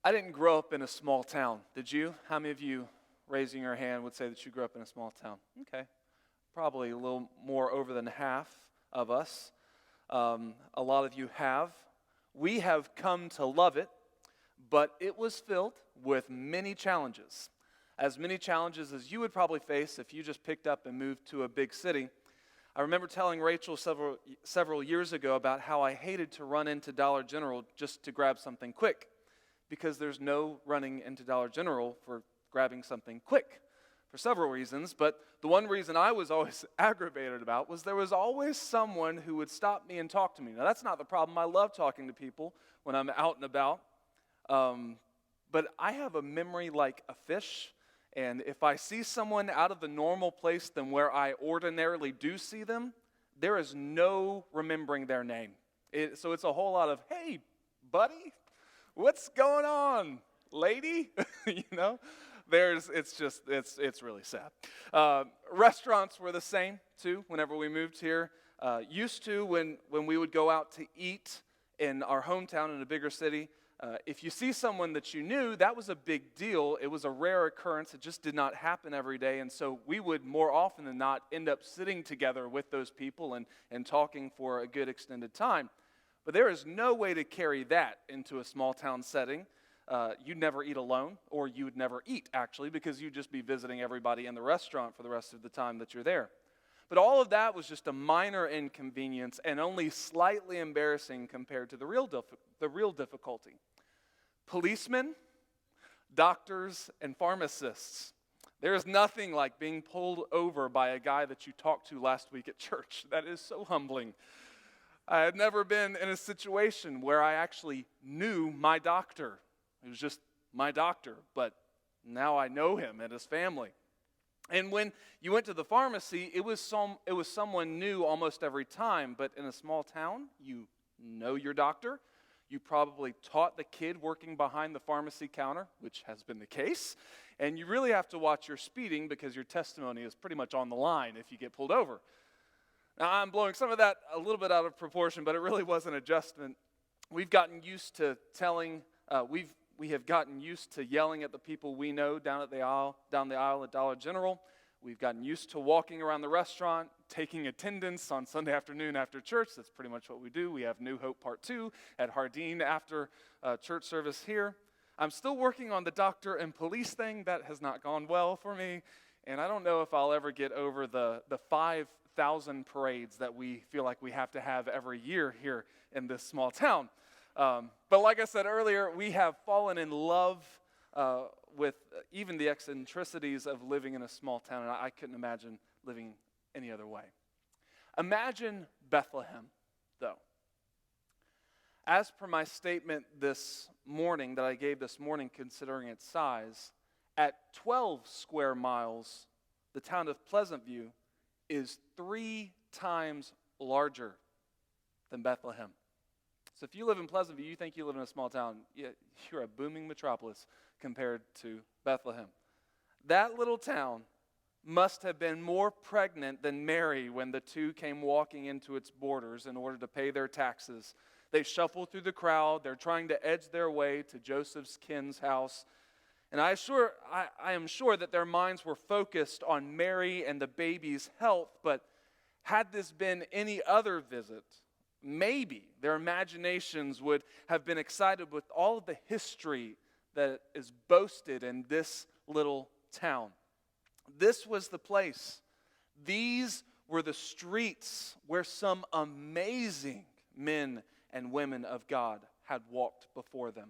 I didn't grow up in a small town. Did you? How many of you, raising your hand, would say that you grew up in a small town? Okay. Probably a little more over than half of us. A lot of you have. We have come to love it, but it was filled with many challenges. As many challenges as you would probably face if you just picked up and moved to a big city. I remember telling Rachel several years ago about how I hated to run into Dollar General just to grab something quick, because there's no running into Dollar General for grabbing something quick for several reasons. But the one reason I was always aggravated about was there was always someone who would stop me and talk to me. Now, that's not the problem. I love talking to people when I'm out and about. But I have a memory like a fish. And if I see someone out of the normal place than where I ordinarily do see them, there is no remembering their name. So it's a whole lot of, hey, buddy, what's going on, lady? It's really sad. Restaurants were the same, too, whenever we moved here. Used to, when we would go out to eat in our hometown in a bigger city, if you see someone that you knew, that was a big deal. It was a rare occurrence. It just did not happen every day. And so we would more often than not end up sitting together with those people and talking for a good extended time. But there is no way to carry that into a small town setting. You'd never eat alone, or you would never eat, actually, because you'd just be visiting everybody in the restaurant for the rest of the time that you're there. But all of that was just a minor inconvenience and only slightly embarrassing compared to the real difficulty. Policemen, doctors, and pharmacists. There is nothing like being pulled over by a guy that you talked to last week at church. That is so humbling. I had never been in a situation where I actually knew my doctor. It was just my doctor, but now I know him and his family. And when you went to the pharmacy, it was someone new almost every time, but in a small town, you know your doctor. You probably taught the kid working behind the pharmacy counter, which has been the case, and you really have to watch your speeding because your testimony is pretty much on the line if you get pulled over. Now, I'm blowing some of that a little bit out of proportion, but it really was an adjustment. We've gotten used to we have gotten used to yelling at the people we know down the aisle at Dollar General. We've gotten used to walking around the restaurant, taking attendance on Sunday afternoon after church. That's pretty much what we do. We have New Hope Part 2 at Hardeen after church service here. I'm still working on the doctor and police thing. That has not gone well for me. And I don't know if I'll ever get over the 5,000 parades that we feel like we have to have every year here in this small town. But like I said earlier, we have fallen in love with even the eccentricities of living in a small town, and I couldn't imagine living any other way. Imagine Bethlehem, though. As per my statement this morning, that I gave this morning considering its size, at 12 square miles, the town of Pleasant View is 3 times larger than Bethlehem. So if you live in Pleasant View, you think you live in a small town, you're a booming metropolis compared to Bethlehem. That little town must have been more pregnant than Mary when the two came walking into its borders in order to pay their taxes. They shuffle through the crowd. They're trying to edge their way to Joseph's kin's house. And I am sure that their minds were focused on Mary and the baby's health, but had this been any other visit, maybe their imaginations would have been excited with all of the history that is boasted in this little town. This was the place. These were the streets where some amazing men and women of God had walked before them.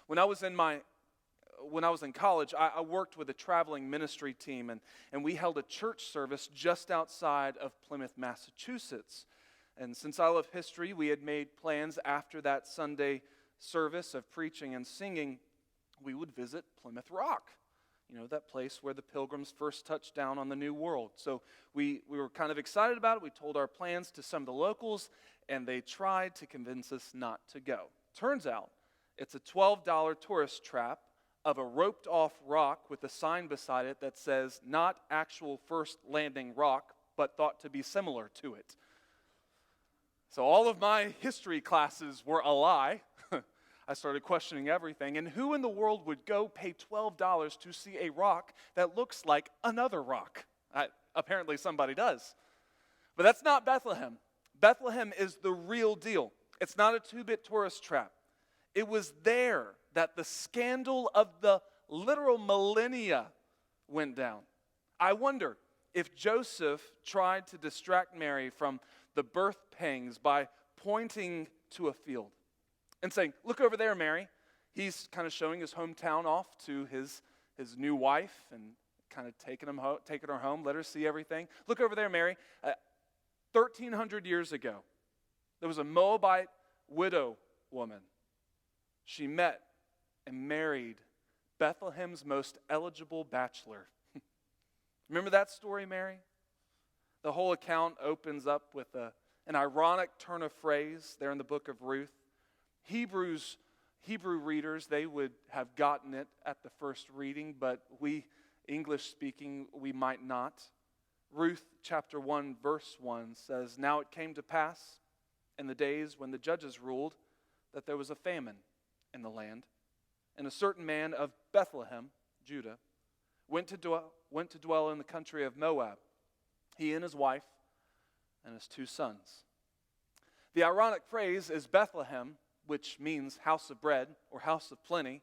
When I was in college, I worked with a traveling ministry team, and we held a church service just outside of Plymouth, Massachusetts. And since I love history, we had made plans after that Sunday service of preaching and singing, we would visit Plymouth Rock, that place where the Pilgrims first touched down on the New World. So we were kind of excited about it. We told our plans to some of the locals, and they tried to convince us not to go. Turns out, it's a $12 tourist trap of a roped-off rock with a sign beside it that says, not actual first landing rock, but thought to be similar to it. So all of my history classes were a lie. I started questioning everything. And who in the world would go pay $12 to see a rock that looks like another rock? Apparently somebody does. But that's not Bethlehem. Bethlehem is the real deal. It's not a two-bit tourist trap. It was there that the scandal of the literal millennia went down. I wonder if Joseph tried to distract Mary from the birth pangs by pointing to a field and saying, "Look over there, Mary." He's kind of showing his hometown off to his new wife and kind of taking her home, let her see everything. "Look over there, Mary. 1,300 years ago, there was a Moabite widow woman. She met and married Bethlehem's most eligible bachelor." Remember that story, Mary? The whole account opens up with an ironic turn of phrase there in the book of Ruth. Hebrew readers, they would have gotten it at the first reading, but we, English speaking, we might not. Ruth chapter 1 verse 1 says, "Now it came to pass in the days when the judges ruled that there was a famine in the land, and a certain man of Bethlehem, Judah, went to dwell in the country of Moab, he and his wife and his 2 sons." The ironic phrase is Bethlehem, which means house of bread or house of plenty,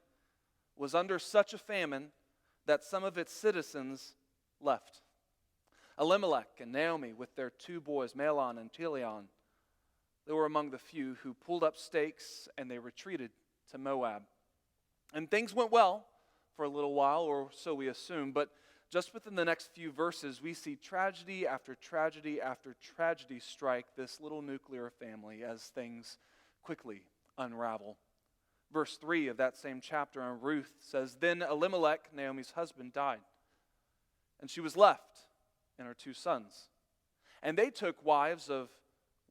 was under such a famine that some of its citizens left. Elimelech and Naomi with their 2 boys, Mahlon and Chilion, they were among the few who pulled up stakes and they retreated to Moab. And things went well for a little while, or so we assume, but just within the next few verses, we see tragedy after tragedy after tragedy strike this little nuclear family as things quickly unravel. Verse 3 of that same chapter in Ruth says, "Then Elimelech, Naomi's husband, died, and she was left and her 2 sons. And they took wives of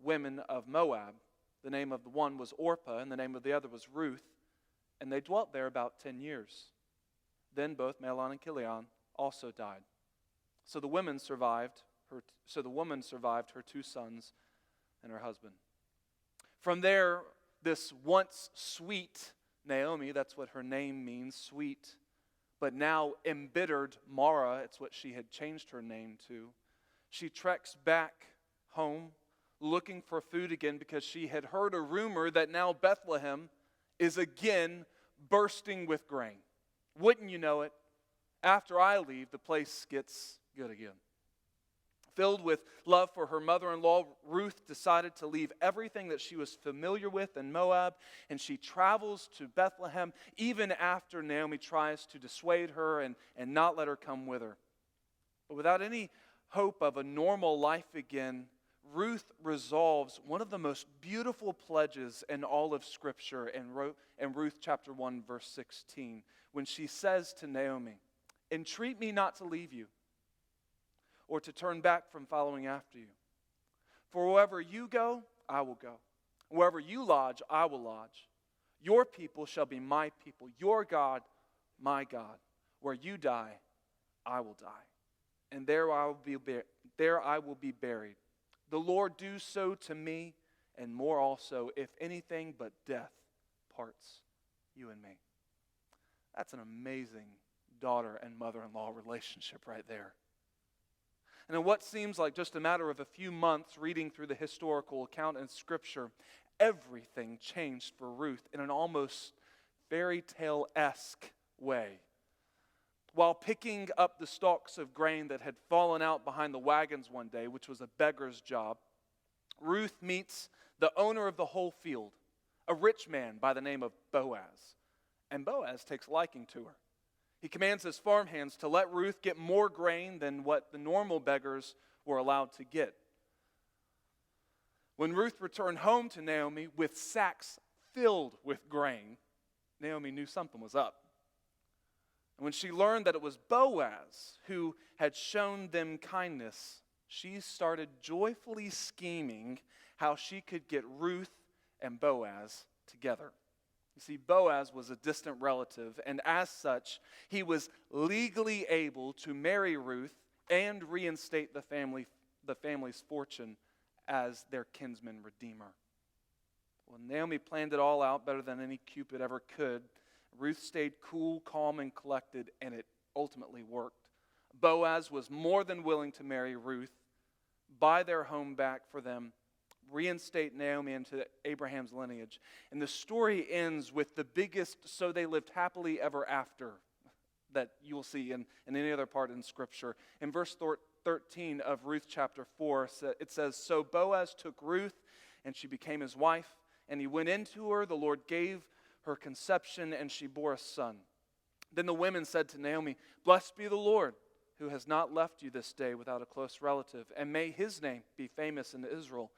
women of Moab. The name of the one was Orpah, and the name of the other was Ruth, and they dwelt there about 10 years. Then both Mahlon and Chilion also died. So the woman survived her 2 sons and her husband." From there, this once sweet Naomi, that's what her name means, sweet, but now embittered Mara, it's what she had changed her name to. She treks back home looking for food again because she had heard a rumor that now Bethlehem is again bursting with grain. Wouldn't you know it? After I leave, the place gets good again. Filled with love for her mother-in-law, Ruth decided to leave everything that she was familiar with in Moab, and she travels to Bethlehem even after Naomi tries to dissuade her and not let her come with her. But without any hope of a normal life again, Ruth resolves one of the most beautiful pledges in all of Scripture in Ruth chapter 1, verse 16, when she says to Naomi, "Entreat me not to leave you, or to turn back from following after you. For wherever you go, I will go. Wherever you lodge, I will lodge. Your people shall be my people, your God, my God. Where you die, I will die, and there I will be buried. The Lord do so to me, and more also, if anything but death parts you and me." That's an amazing daughter and mother-in-law relationship right there. And in what seems like just a matter of a few months reading through the historical account in Scripture, everything changed for Ruth in an almost fairy tale-esque way. While picking up the stalks of grain that had fallen out behind the wagons one day, which was a beggar's job, Ruth meets the owner of the whole field, a rich man by the name of Boaz. And Boaz takes liking to her. He commands his farmhands to let Ruth get more grain than what the normal beggars were allowed to get. When Ruth returned home to Naomi with sacks filled with grain, Naomi knew something was up. And when she learned that it was Boaz who had shown them kindness, she started joyfully scheming how she could get Ruth and Boaz together. You see, Boaz was a distant relative, and as such, he was legally able to marry Ruth and reinstate the family's fortune as their kinsman redeemer. When Naomi planned it all out better than any Cupid ever could, Ruth stayed cool, calm, and collected, and it ultimately worked. Boaz was more than willing to marry Ruth, buy their home back for them, reinstate Naomi into Abraham's lineage. And the story ends with the biggest "so they lived happily ever after" that you will see in any other part in Scripture. In verse 13 of Ruth chapter 4, it says, "So Boaz took Ruth, and she became his wife, and he went into her. The Lord gave her conception, and she bore a son. Then the women said to Naomi, 'Blessed be the Lord, who has not left you this day without a close relative, and may his name be famous in Israel.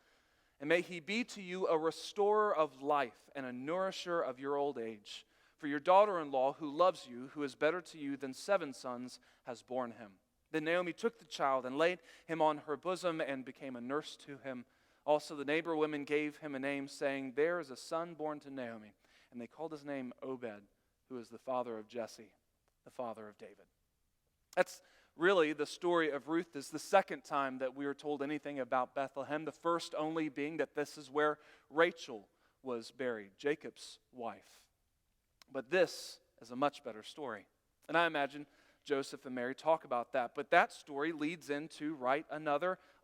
And may he be to you a restorer of life and a nourisher of your old age. For your daughter-in-law, who loves you, who is better to you than 7 sons, has borne him.' Then Naomi took the child and laid him on her bosom and became a nurse to him. Also the neighbor women gave him a name, saying, 'There is a son born to Naomi.' And they called his name Obed, who is the father of Jesse, the father of David." That's really the story of Ruth. Is the second time that we are told anything about Bethlehem, the first only being that this is where Rachel was buried, Jacob's wife. But this is a much better story. And I imagine Joseph and Mary talk about that. But that story leads into,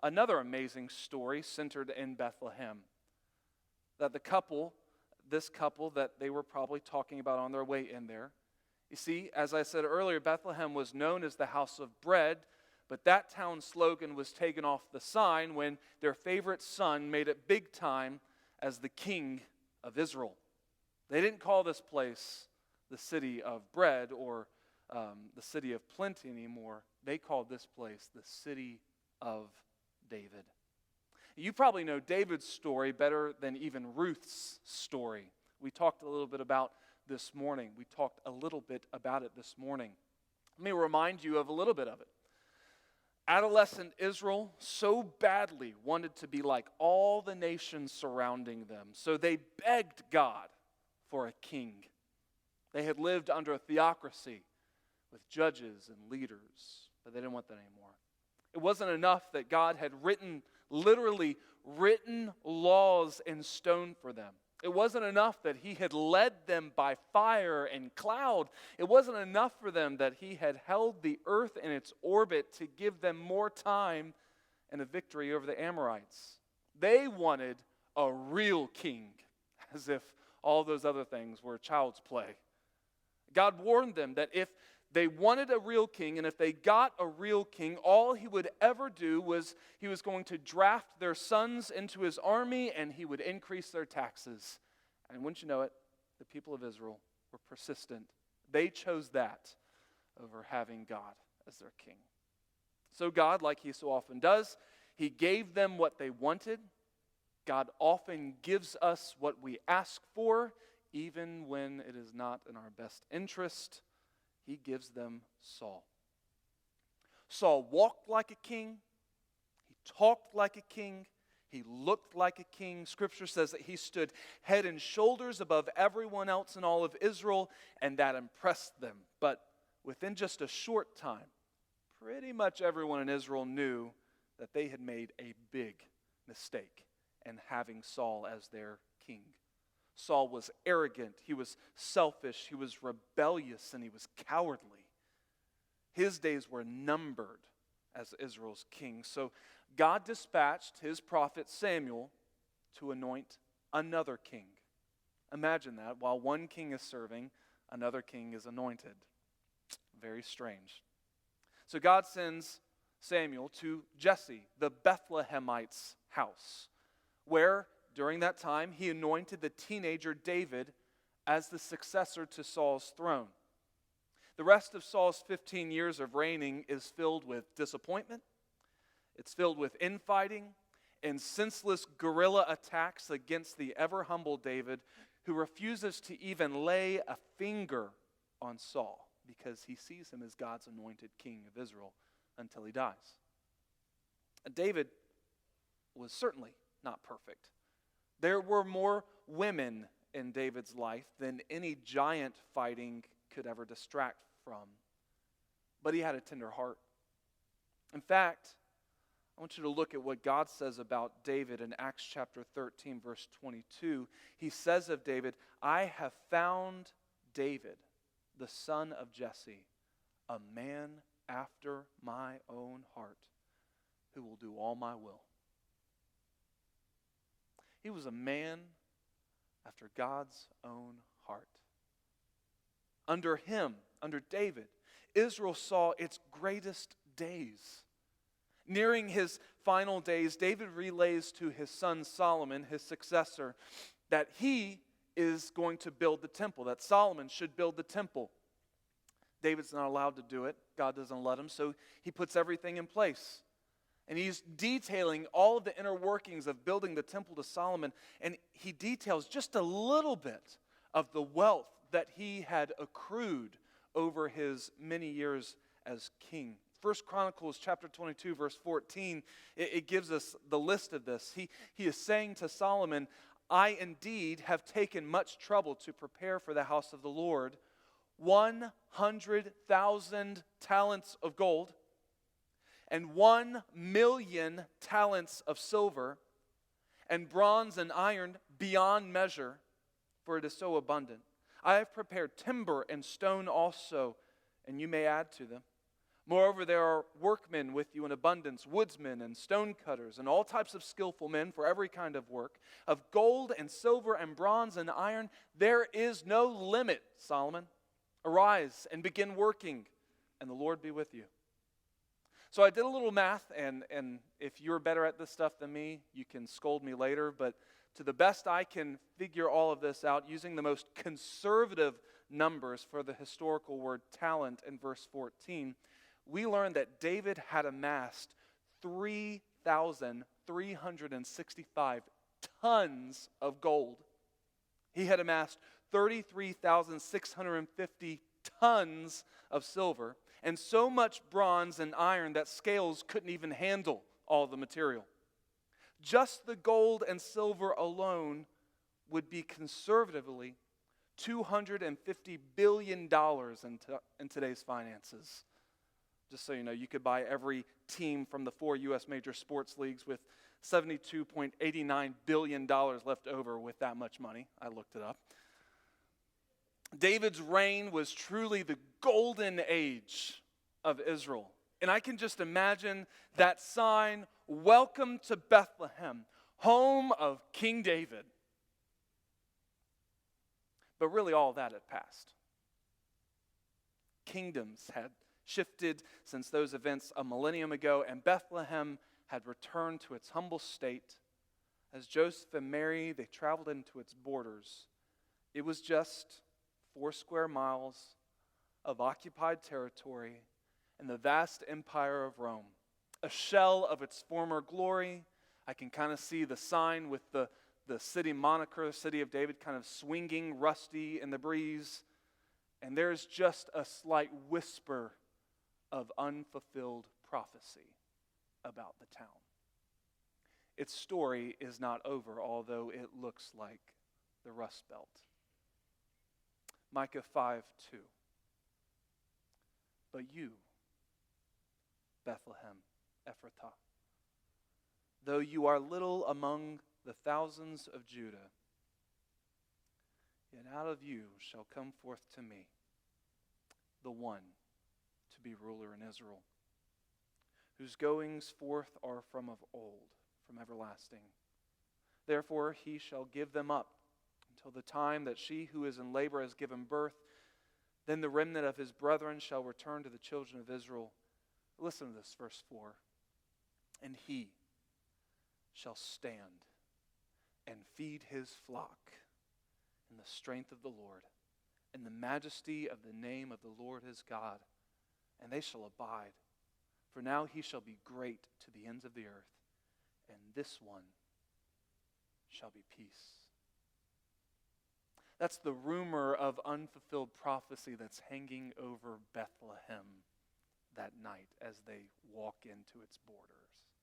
another amazing story centered in Bethlehem. That this couple that they were probably talking about on their way in there. You see, as I said earlier, Bethlehem was known as the house of bread, but that town's slogan was taken off the sign when their favorite son made it big time as the king of Israel. They didn't call this place the city of bread or the city of plenty anymore. They called this place the city of David. You probably know David's story better than even Ruth's story. We talked a little bit about this morning. Let me remind you of a little bit of it. Adolescent Israel so badly wanted to be like all the nations surrounding them, so they begged God for a king. They had lived under a theocracy with judges and leaders, but they didn't want that anymore. It wasn't enough that God had literally written laws in stone for them. It wasn't enough that he had led them by fire and cloud. It wasn't enough for them that he had held the earth in its orbit to give them more time and a victory over the Amorites. They wanted a real king, as if all those other things were child's play. God warned them that if they wanted a real king, and if they got a real king, all he would ever do was he was going to draft their sons into his army, and he would increase their taxes. And wouldn't you know it, the people of Israel were persistent. They chose that over having God as their king. So God, like he so often does, he gave them what they wanted. God often gives us what we ask for, even when it is not in our best interest. He gives them Saul. Saul walked like a king. He talked like a king. He looked like a king. Scripture says that he stood head and shoulders above everyone else in all of Israel, and that impressed them. But within just a short time, pretty much everyone in Israel knew that they had made a big mistake in having Saul as their king. Saul was arrogant, he was selfish, he was rebellious, and he was cowardly. His days were numbered as Israel's king. So God dispatched his prophet Samuel to anoint another king. Imagine that. While one king is serving, another king is anointed. Very strange. So God sends Samuel to Jesse, the Bethlehemite's house, where during that time, he anointed the teenager David as the successor to Saul's throne. The rest of Saul's 15 years of reigning is filled with disappointment. It's filled with infighting and senseless guerrilla attacks against the ever-humble David, who refuses to even lay a finger on Saul because he sees him as God's anointed king of Israel until he dies. David was certainly not perfect. There were more women in David's life than any giant fighting could ever distract from. But he had a tender heart. In fact, I want you to look at what God says about David in Acts chapter 13, verse 22. He says of David, I have found David, the son of Jesse, a man after my own heart, who will do all my will. He was a man after God's own heart. Under him, under David, Israel saw its greatest days. Nearing his final days, David relays to his son Solomon, his successor, that he is going to build the temple, that Solomon should build the temple. David's not allowed to do it. God doesn't let him, so he puts everything in place. And he's detailing all of the inner workings of building the temple to Solomon, and he details just a little bit of the wealth that he had accrued over his many years as king. 1 Chronicles chapter 22, verse 14, it gives us the list of this. He is saying to Solomon, I indeed have taken much trouble to prepare for the house of the Lord 100,000 talents of gold and 1,000,000 talents of silver and bronze and iron beyond measure, for it is so abundant. I have prepared timber and stone also, and you may add to them. Moreover, there are workmen with you in abundance, woodsmen and stone cutters, and all types of skillful men for every kind of work. Of gold and silver and bronze and iron, there is no limit, Solomon. Arise and begin working, and the Lord be with you. So I did a little math, and if you're better at this stuff than me, you can scold me later, but to the best I can figure all of this out using the most conservative numbers for the historical word talent in verse 14, we learned that David had amassed 3,365 tons of gold. He had amassed 33,650 tons of silver, and so much bronze and iron that scales couldn't even handle all the material. Just the gold and silver alone would be conservatively $250 billion in today's finances. Just so you know, you could buy every team from the 4 U.S. major sports leagues with $72.89 billion left over with that much money. I looked it up. David's reign was truly the golden age of Israel. And I can just imagine that sign, welcome to Bethlehem, home of King David. But really all that had passed. Kingdoms had shifted since those events a millennium ago, and Bethlehem had returned to its humble state. As Joseph and Mary, they traveled into its borders. It was just 4 square miles of occupied territory in the vast empire of Rome. A shell of its former glory. I can kind of see the sign with the city moniker, the city of David, kind of swinging rusty in the breeze. And there's just a slight whisper of unfulfilled prophecy about the town. Its story is not over, although it looks like the Rust Belt. Micah 5:2. But you, Bethlehem Ephrathah, though you are little among the thousands of Judah, yet out of you shall come forth to me the one to be ruler in Israel, whose goings forth are from of old, from everlasting. Therefore he shall give them up until the time that she who is in labor has given birth. Then the remnant of his brethren shall return to the children of Israel. Listen to this, verse 4. And he shall stand and feed his flock in the strength of the Lord, in the majesty of the name of the Lord his God. And they shall abide. For now he shall be great to the ends of the earth, and this one shall be peace. That's the rumor of unfulfilled prophecy that's hanging over Bethlehem that night as they walk into its borders.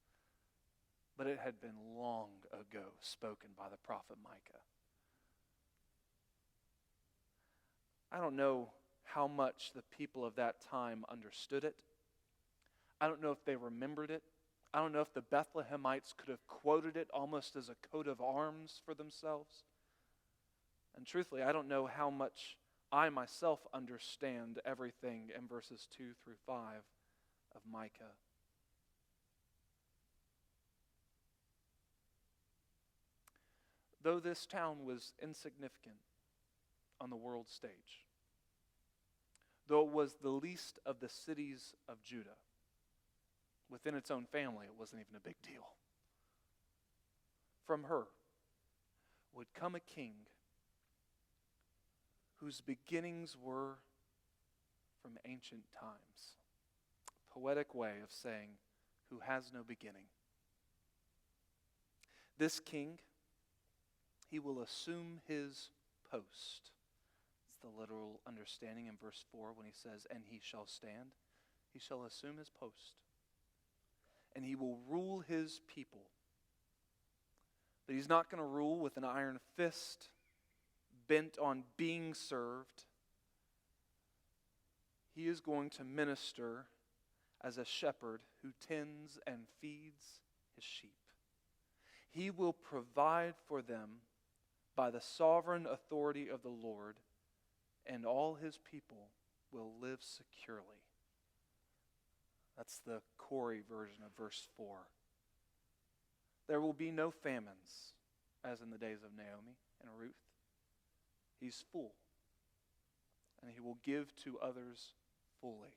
But it had been long ago spoken by the prophet Micah. I don't know how much the people of that time understood it. I don't know if they remembered it. I don't know if the Bethlehemites could have quoted it almost as a coat of arms for themselves. And truthfully, I don't know how much I myself understand everything in verses 2 through 5 of Micah. Though this town was insignificant on the world stage, though it was the least of the cities of Judah, within its own family, it wasn't even a big deal. From her would come a king whose beginnings were from ancient times. Poetic way of saying, who has no beginning. This king, he will assume his post. It's the literal understanding in verse 4 when he says, and he shall stand. He shall assume his post. And he will rule his people. But he's not going to rule with an iron fist, bent on being served. He is going to minister as a shepherd who tends and feeds his sheep. He will provide for them by the sovereign authority of the Lord, and all his people will live securely. That's the Corey version of verse 4. There will be no famines, as in the days of Naomi and Ruth. He's full, and he will give to others fully.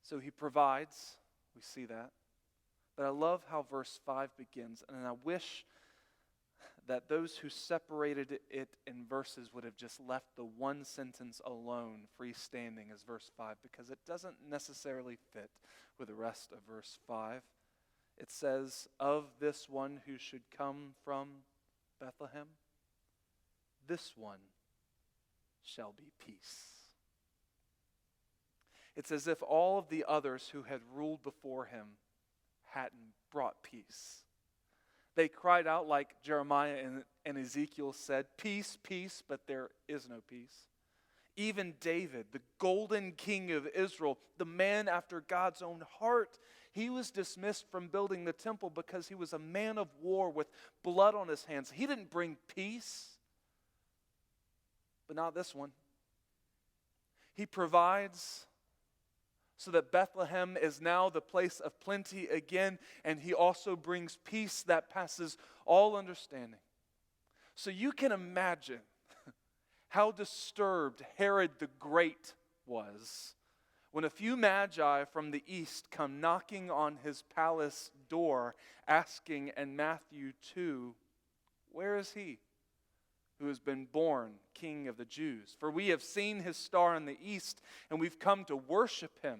So he provides, we see that. But I love how verse 5 begins, and I wish that those who separated it in verses would have just left the one sentence alone freestanding as verse 5, because it doesn't necessarily fit with the rest of verse 5. It says, of this one who should come from Bethlehem, this one shall be peace. It's as if all of the others who had ruled before him hadn't brought peace. They cried out like Jeremiah and Ezekiel said, peace, peace, but there is no peace. Even David, the golden king of Israel, the man after God's own heart, he was dismissed from building the temple because he was a man of war with blood on his hands. He didn't bring peace, but not this one. He provides so that Bethlehem is now the place of plenty again, and he also brings peace that passes all understanding. So you can imagine how disturbed Herod the Great was when a few magi from the east come knocking on his palace door, asking in Matthew 2, where is he who has been born King of the Jews? For we have seen his star in the east, and we've come to worship him.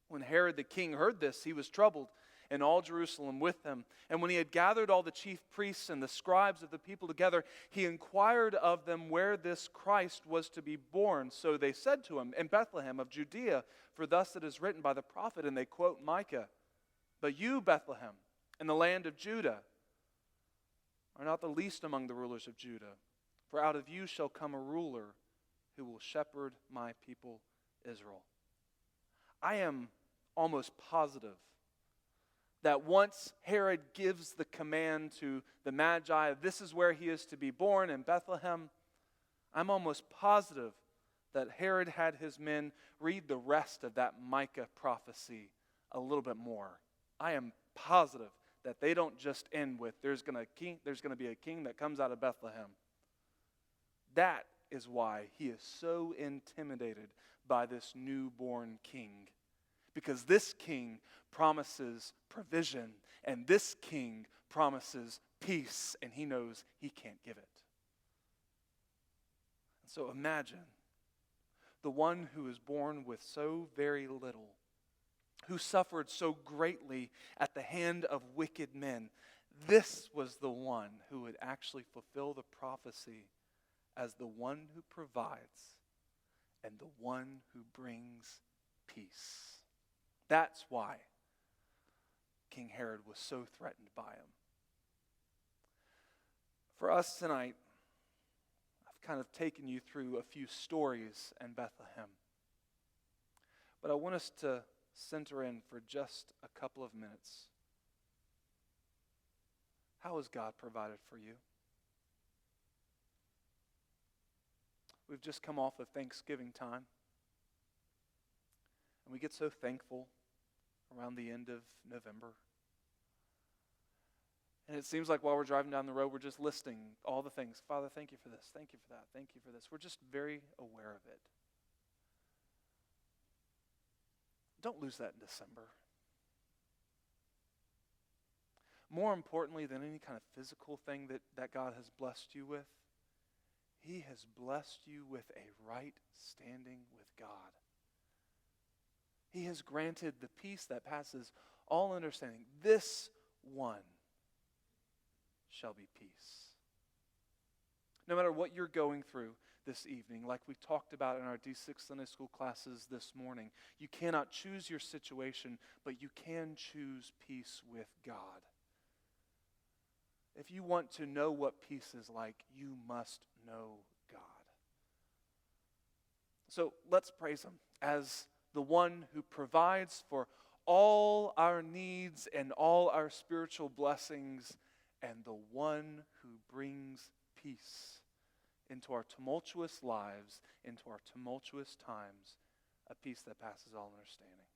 When Herod the king heard this, he was troubled, and all Jerusalem with him. And when he had gathered all the chief priests and the scribes of the people together, he inquired of them where this Christ was to be born. So they said to him, in Bethlehem of Judea, for thus it is written by the prophet, and they quote Micah, but you, Bethlehem, in the land of Judah, are not the least among the rulers of Judah, for out of you shall come a ruler who will shepherd my people Israel. I am almost positive that once Herod gives the command to the Magi, this is where he is to be born in Bethlehem, I'm almost positive that Herod had his men read the rest of that Micah prophecy a little bit more. I am positive that they don't just end with, there's going to be a king that comes out of Bethlehem. That is why he is so intimidated by this newborn king. Because this king promises provision, and this king promises peace, and he knows he can't give it. And so imagine the one who is born with so very little, who suffered so greatly at the hand of wicked men. This was the one who would actually fulfill the prophecy as the one who provides and the one who brings peace. That's why King Herod was so threatened by him. For us tonight, I've kind of taken you through a few stories in Bethlehem. But I want us to center in for just a couple of minutes. How has God provided for you? We've just come off of Thanksgiving time. And we get so thankful around the end of November. And it seems like while we're driving down the road, we're just listing all the things. Father, thank you for this. Thank you for that. Thank you for this. We're just very aware of it. Don't lose that in December. More importantly than any kind of physical thing that God has blessed you with, He has blessed you with a right standing with God. He has granted the peace that passes all understanding. This one shall be peace. No matter what you're going through this evening, like we talked about in our D6 Sunday School classes this morning, you cannot choose your situation, but you can choose peace with God. If you want to know what peace is like, you must know God. So let's praise Him as the one who provides for all our needs and all our spiritual blessings, and the one who brings peace into our tumultuous lives, into our tumultuous times, a peace that passes all understanding.